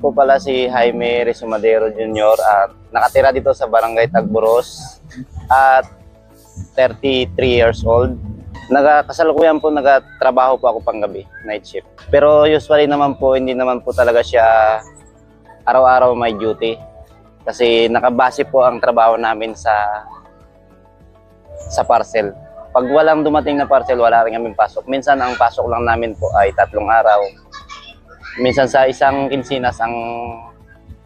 po pala si Jaime Resumadero Jr. at nakatira dito sa Barangay Tagboros at 33 years old. Kasalukuyan po nagatrabaho po ako panggabi, night shift. Pero usually naman po, hindi naman po talaga siya araw-araw may duty. Kasi nakabase po ang trabaho namin sa parcel. Pag walang dumating na parcel, wala rin kaming pasok. Minsan ang pasok lang namin po ay 3 araw. Minsan sa isang kinsinas, ang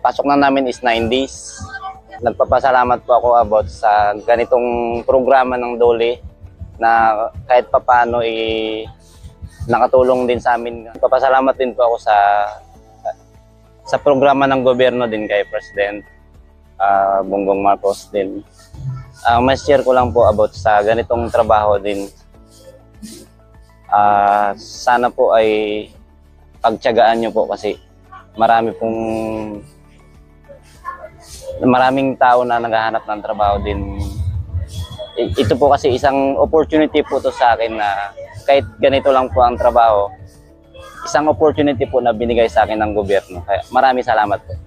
pasok na namin is 9 days. Nagpapasalamat po ako about sa ganitong programa ng DOLE na kahit papano nakatulong din sa amin. Nagpapasalamat din po ako sa programa ng gobyerno din kay President Bongbong Marcos din. Mas share ko lang po about sa ganitong trabaho din. Sana po ay pagtiyagaan nyo po kasi maraming tao na naghahanap ng trabaho din. Ito po kasi isang opportunity po to sa akin na kahit ganito lang po ang trabaho, isang opportunity po na binigay sa akin ng gobyerno. Kaya maraming salamat po.